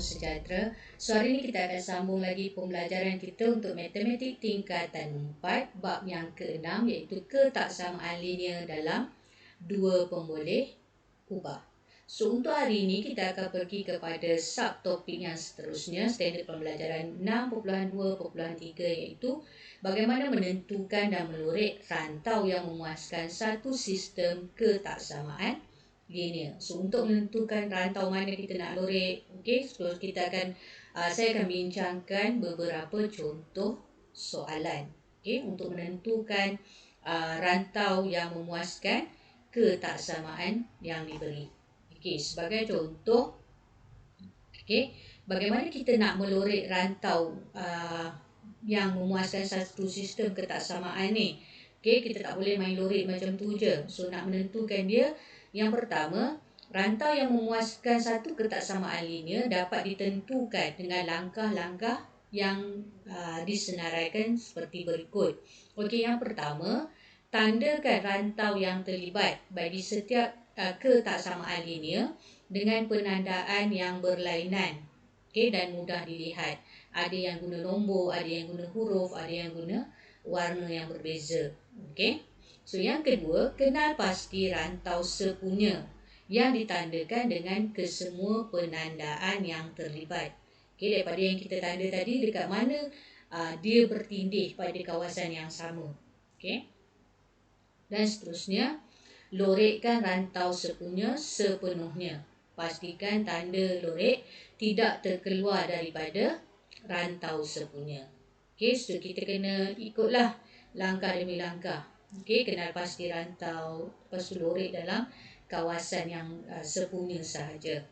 sejahtera. So hari ini kita akan sambung lagi pembelajaran kita untuk matematik tingkatan 4 bab yang ke-6 iaitu ketaksamaan linear dalam dua pemboleh ubah. So untuk hari ini kita akan pergi kepada subtopik yang seterusnya, standard pembelajaran 6.2.3 iaitu bagaimana menentukan dan melorek rantau yang memuaskan satu sistem ketaksamaan linear. So untuk menentukan rantau mana kita nak lorek, so kita akan saya akan bincangkan beberapa contoh soalan, untuk menentukan rantau yang memuaskan ketaksamaan yang diberi. Sebagai contoh, bagaimana kita nak melorek rantau yang memuaskan satu sistem ketaksamaan ni. Kita tak boleh main lorek macam tu je. So nak menentukan dia, yang pertama, rantau yang memuaskan satu ketaksamaan linear dapat ditentukan dengan langkah-langkah yang disenaraikan seperti berikut. Yang pertama, tandakan rantau yang terlibat bagi setiap ketaksamaan linear dengan penandaan yang berlainan, dan mudah dilihat. Ada yang guna nombor, ada yang guna huruf, ada yang guna warna yang berbeza. So yang kedua, kenal pasti rantau sepunya yang ditandakan dengan kesemua penandaan yang terlibat. Daripada yang kita tanda tadi, dekat mana dia bertindih pada kawasan yang sama. Dan seterusnya, lorekkan rantau sepunya sepenuhnya. Pastikan tanda lorek tidak terkeluar daripada rantau sepunya. So kita kena ikutlah langkah demi langkah. Kenal pasti rantau, lepas tu lorek dalam kawasan yang sepunya sahaja.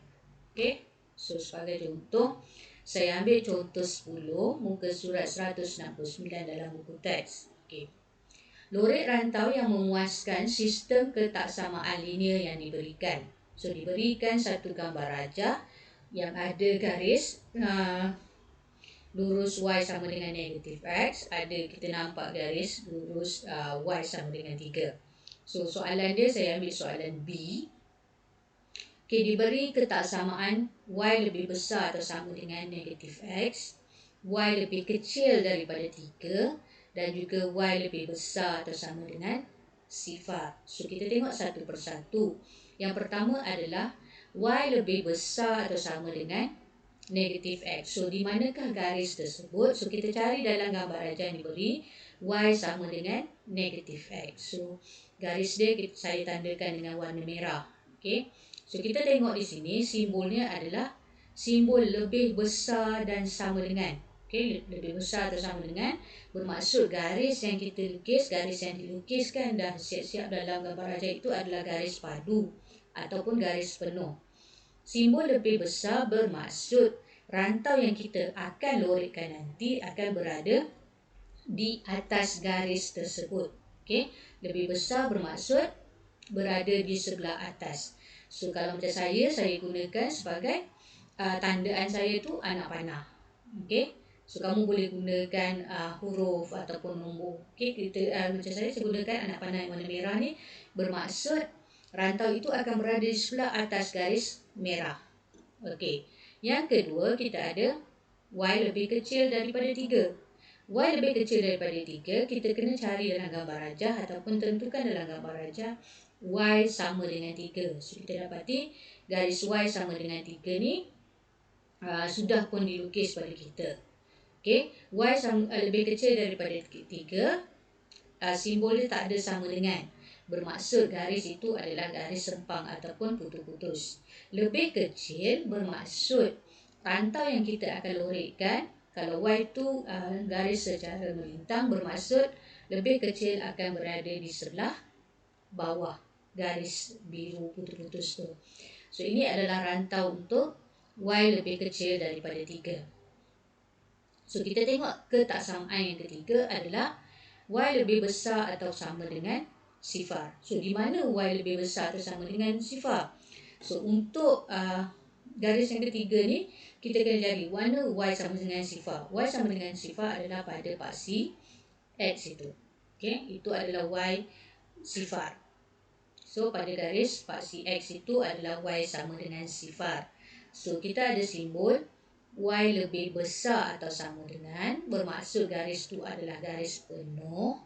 So sebagai contoh, saya ambil contoh 10 muka surat 169 dalam buku teks. Lorek rantau yang memuaskan sistem ketaksamaan linear yang diberikan. So diberikan satu gambar rajah yang ada garis lurus Y sama dengan negatif X. Ada kita nampak garis lurus Y sama dengan 3. So soalan dia, saya ambil soalan B. Diberi ketaksamaan Y lebih besar atau sama dengan negatif X, Y lebih kecil daripada 3 dan juga Y lebih besar atau sama dengan sifar. So kita tengok satu persatu. Yang pertama adalah Y lebih besar atau sama dengan negatif X. So di manakah garis tersebut? So kita cari dalam gambar rajah yang diberi, Y sama dengan negatif X. So garis dia saya tandakan dengan warna merah. So kita tengok di sini, simbolnya adalah simbol lebih besar dan sama dengan. Lebih besar atau sama dengan bermaksud garis yang kita lukis, garis yang dilukiskan dah siap-siap dalam gambar rajah itu adalah garis padu ataupun garis penuh. Simbol lebih besar bermaksud rantau yang kita akan lorekkan nanti akan berada di atas garis tersebut. Lebih besar bermaksud berada di sebelah atas. So kalau macam saya gunakan sebagai tandaan saya tu anak panah. So kamu boleh gunakan huruf ataupun nombor. Macam saya gunakan anak panah yang warna merah ni, bermaksud rantau itu akan berada di sebelah atas garis merah. Yang kedua, kita ada Y lebih kecil daripada 3. Y lebih kecil daripada 3, kita kena cari dalam gambar rajah ataupun tentukan dalam gambar rajah Y sama dengan 3. So kita dapati garis Y sama dengan 3 ni sudah pun dilukis pada kita. Y lebih kecil daripada 3, simbol dia tak ada sama dengan. Bermaksud garis itu adalah garis sempang ataupun putus-putus. Lebih kecil bermaksud rantau yang kita akan lorekkan, kalau Y itu garis secara melintang, bermaksud lebih kecil akan berada di sebelah bawah garis biru putus-putus tu. So ini adalah rantau untuk Y lebih kecil daripada 3. So kita tengok ketaksamaan yang ketiga adalah Y lebih besar atau sama dengan sifar. So di mana Y lebih besar atau sama dengan sifar? So untuk garis yang ketiga ni, kita kena cari mana Y sama dengan sifar. Y sama dengan sifar adalah pada paksi X itu. Itu adalah Y sifar. So pada garis paksi X itu adalah Y sama dengan sifar. So kita ada simbol Y lebih besar atau sama dengan, bermaksud garis tu adalah garis penuh.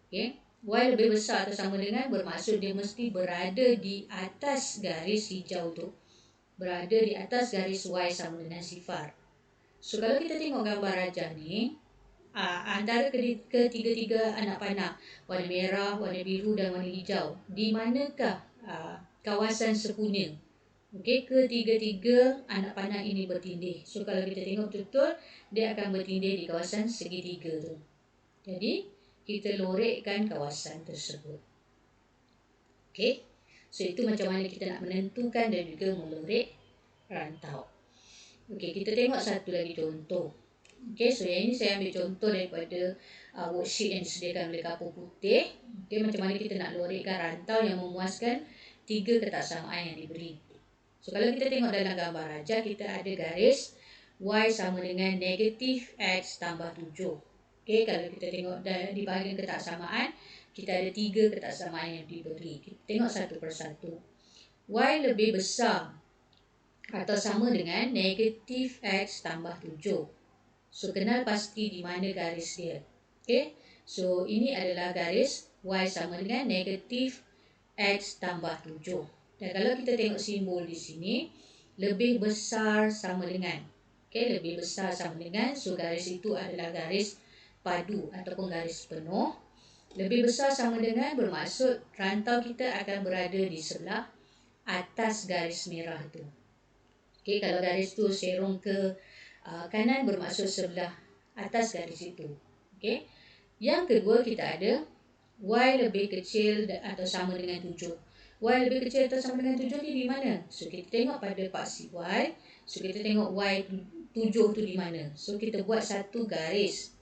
Okay. Y lebih besar atau sama dengan bermaksud dia mesti berada di atas garis hijau tu. Berada di atas garis Y sama dengan sifar. So kalau kita tengok gambar rajah ni, antara ketiga-tiga anak panah, warna merah, warna biru dan warna hijau, di manakah kawasan sepunya? Okey, ketiga-tiga anak panah ini bertindih. So kalau kita tengok betul-betul, dia akan bertindih di kawasan segitiga tu. Jadi kita lorekkan kawasan tersebut. Okey. So itu macam mana kita nak menentukan dan juga melorek rantau. Okey, kita tengok satu lagi contoh. Okey, so yang ini saya ambil contoh daripada worksheet yang disediakan oleh kapur putih. Okey, macam mana kita nak lorekkan rantau yang memuaskan 3 ketaksamaan yang diberi. So kalau kita tengok dalam gambar rajah, kita ada garis Y sama dengan negatif X tambah 7. Okey, kalau kita tengok di bahagian ketaksamaan, kita ada 3 ketaksamaan yang diberi. Kita tengok satu persatu. Y lebih besar atau sama dengan negatif X tambah 7. So kenal pasti di mana garis dia. Okey, so ini adalah garis Y sama dengan negatif X tambah 7. Dan kalau kita tengok simbol di sini, lebih besar sama dengan. Okey, lebih besar sama dengan. So garis itu adalah garis padu ataupun garis penuh. Lebih besar sama dengan bermaksud rantau kita akan berada di sebelah atas garis merah itu. Okey, kalau garis tu serong ke kanan bermaksud sebelah atas garis itu. Okey. Yang kedua kita ada Y lebih kecil atau sama dengan 7. Y lebih kecil atau sama dengan 7 ni di mana? So kita tengok pada paksi Y. So kita tengok Y 7 tu di mana? So kita buat satu garis.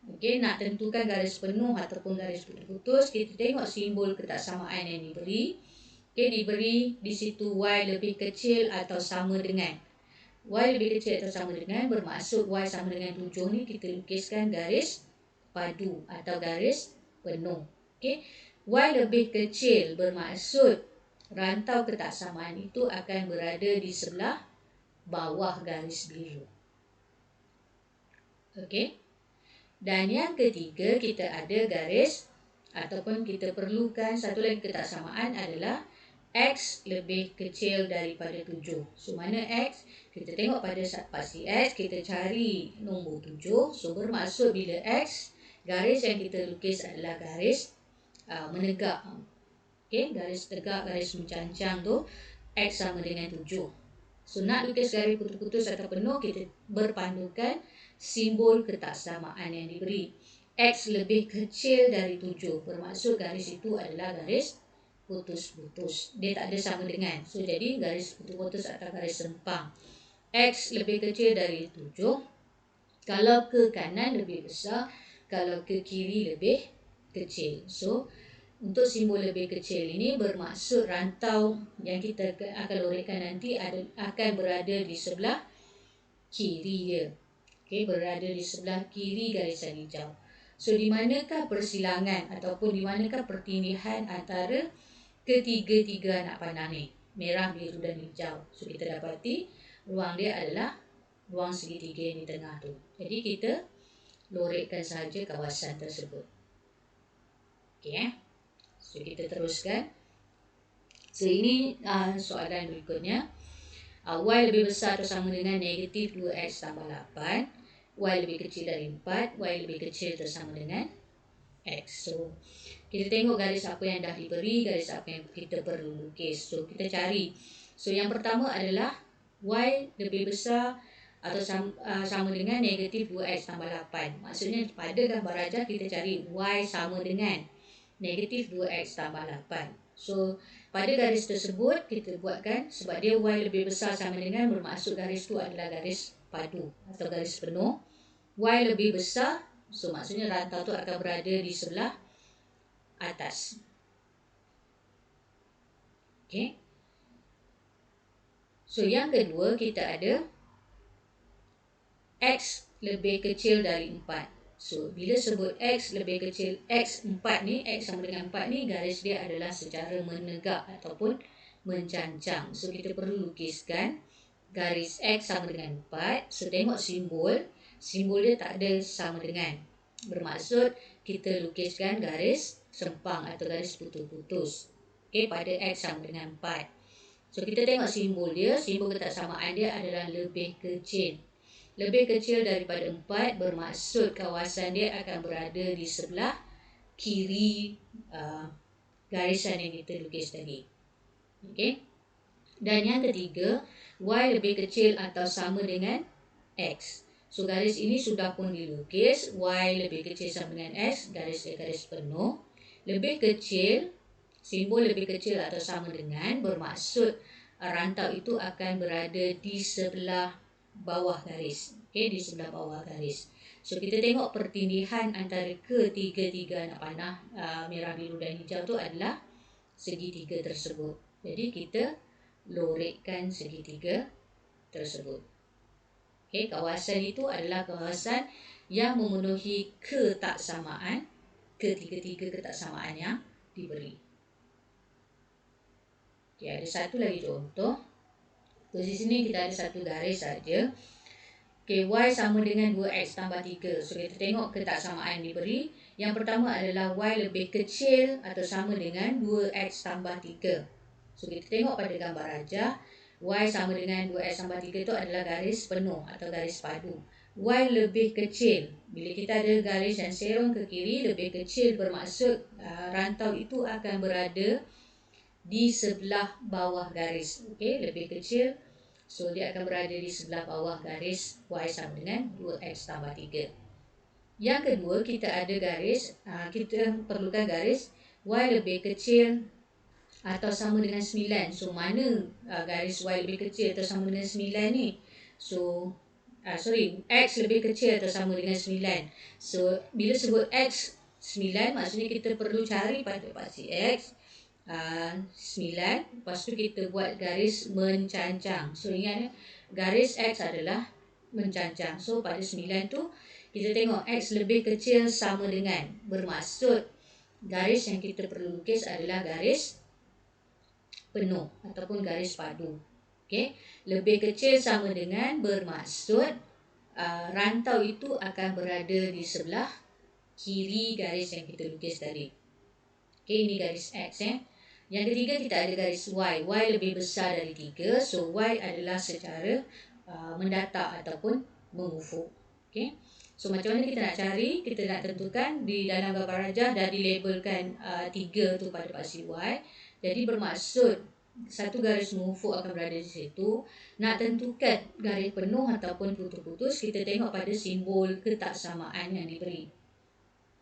Okey, nak tentukan garis penuh ataupun garis putus-putus, kita tengok simbol ketaksamaan yang diberi. Okey, diberi di situ Y lebih kecil atau sama dengan. Y lebih kecil atau sama dengan bermaksud Y sama dengan 7 ni kita lukiskan garis padu atau garis penuh. Okey, Y lebih kecil bermaksud rantau ketaksamaan itu akan berada di sebelah bawah garis biru. Okey. Dan yang ketiga kita ada garis ataupun kita perlukan satu lagi ketaksamaan adalah X lebih kecil daripada 7. So mana X? Kita tengok pada paksi X, kita cari nombor 7. So bermaksud bila X, garis yang kita lukis adalah garis menegak. Okey, garis tegak, garis mencancang tu X sama dengan 7. So nak lukis garis putus-putus atau penuh, kita berpandukan simbol ketaksamaan yang diberi. X lebih kecil dari 7. Bermaksud garis itu adalah garis putus-putus. Dia tak ada sama dengan. So jadi garis putus-putus atau garis sempang. X lebih kecil dari 7. Kalau ke kanan lebih besar, kalau ke kiri lebih kecil. So untuk simbol lebih kecil ini bermaksud rantau yang kita akan lorekkan nanti akan berada di sebelah kiri dia. Okey, berada di sebelah kiri garisan hijau. So di manakah persilangan ataupun di manakah pertindihan antara ketiga-tiga anak panah ni? Merah, biru dan hijau. So kita dapati ruang dia adalah ruang segitiga yang di tengah tu. Jadi kita lorekkan sahaja kawasan tersebut. Okey. So kita teruskan. So ini soalan berikutnya. Y lebih besar atau sama dengan negatif 2X tambah 8. Y lebih kecil dari 4. Y lebih kecil atau sama dengan X. So kita tengok garis apa yang dah diberi, garis apa yang kita perlu lukis. So kita cari. So yang pertama adalah Y lebih besar atau sama dengan negatif 2X tambah 8. Maksudnya pada gambar rajah kita cari Y sama dengan negatif 2X tambah 8. So pada garis tersebut kita buatkan, sebab dia Y lebih besar sama dengan bermaksud garis tu adalah garis padu atau garis penuh. Y lebih besar, so maksudnya rantau tu akan berada di sebelah atas. Okay. So yang kedua kita ada X lebih kecil dari 4. So bila sebut X lebih kecil, X 4 ni, X sama dengan 4 ni, garis dia adalah secara menegak ataupun mencancang. So kita perlu lukiskan garis X sama dengan 4. So tengok simbol dia tak ada sama dengan. Bermaksud kita lukiskan garis sempang atau garis putus-putus. Okey, pada X sama dengan 4. So kita tengok simbol dia, simbol ketaksamaan dia adalah lebih kecil. Lebih kecil daripada 4 bermaksud kawasan dia akan berada di sebelah kiri garisan yang kita lukis tadi. Okey. Dan yang ketiga, Y lebih kecil atau sama dengan X. So garis ini sudah pun dilukis, Y lebih kecil sama dengan X, garis penuh. Lebih kecil, simbol lebih kecil atau sama dengan bermaksud rantau itu akan berada di sebelah bawah garis. Okey, di sebelah bawah garis. So kita tengok pertindihan antara ketiga-tiga anak panah merah, biru dan hijau tu adalah segitiga tersebut. Jadi kita lorekkan segitiga tersebut. Okey, kawasan itu adalah kawasan yang memenuhi ketaksamaan, ketiga-tiga ketaksamaan yang diberi. Okey, ada satu lagi contoh. Posisi sini kita ada satu garis saja. Okey, Y sama dengan 2X tambah 3. So kita tengok ketaksamaan diberi. Yang pertama adalah Y lebih kecil atau sama dengan 2X tambah 3. So kita tengok pada gambar rajah, Y sama dengan 2X tambah 3 itu adalah garis penuh atau garis padu. Y lebih kecil. Bila kita ada garis yang serong ke kiri, lebih kecil bermaksud rantau itu akan berada di sebelah bawah garis. Okey, lebih kecil. So dia akan berada di sebelah bawah garis Y sama dengan 2X tambah 3. Yang kedua, kita ada garis, kita perlukan garis Y lebih kecil atau sama dengan 9. So mana garis Y lebih kecil atau sama dengan 9 ni? So X lebih kecil atau sama dengan 9. So bila sebut X 9, maksudnya kita perlu cari pada paksi X 9. Lepas tu kita buat garis mencancang. So ingat, garis X adalah mencancang. So pada 9 tu kita tengok X lebih kecil sama dengan, bermaksud garis yang kita perlu lukis adalah garis penuh ataupun garis padu. Okey, lebih kecil sama dengan bermaksud rantau itu akan berada di sebelah kiri garis yang kita lukis tadi. Okey, ini garis X . Yang ketiga, kita ada garis Y. Y lebih besar dari 3. So Y adalah secara mendatar ataupun mengufuk. Okey. So macam mana kita nak cari? Kita nak tentukan di dalam gambar rajah dah dilabelkan 3 tu pada paksi Y. Jadi bermaksud satu garis mengufuk akan berada di situ. Nak tentukan garis penuh ataupun putus-putus, kita tengok pada simbol ketaksamaan yang diberi.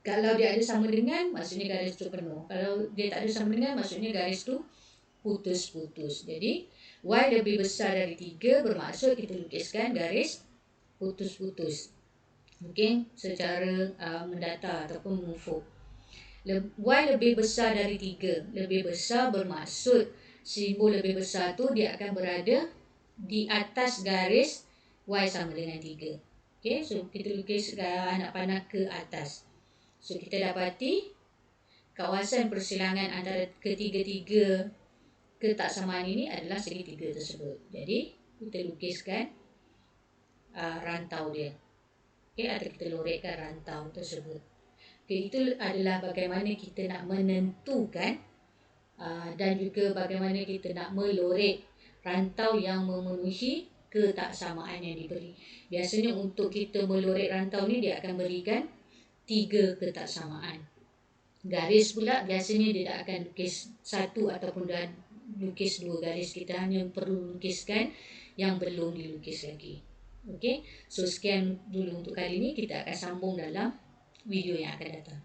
Kalau dia ada sama dengan, maksudnya garis tu penuh. Kalau dia tak ada sama dengan, maksudnya garis tu putus-putus. Jadi Y lebih besar dari 3 bermaksud kita lukiskan garis putus-putus. Mungkin secara mendatar ataupun mengufuk. Y lebih besar dari 3. Lebih besar bermaksud simbol lebih besar tu dia akan berada di atas garis Y sama dengan 3. Okay, so kita lukis anak panah ke atas. So kita dapati kawasan persilangan antara ketiga-tiga ketaksamaan ini adalah segitiga tersebut. Jadi kita lukiskan rantau dia. Okay, atau kita lorekkan rantau tersebut. Okay, itu adalah bagaimana kita nak menentukan dan juga bagaimana kita nak melorek rantau yang memenuhi ketaksamaan yang diberi. Biasanya untuk kita melorek rantau ni dia akan berikan 3 ketaksamaan. Garis pula biasanya dia tak akan lukis 1 ataupun lukis 2 garis. Kita hanya perlu lukiskan yang belum dilukis lagi. Okey, so sekian dulu untuk kali ini. Kita akan sambung dalam video yang akan datang.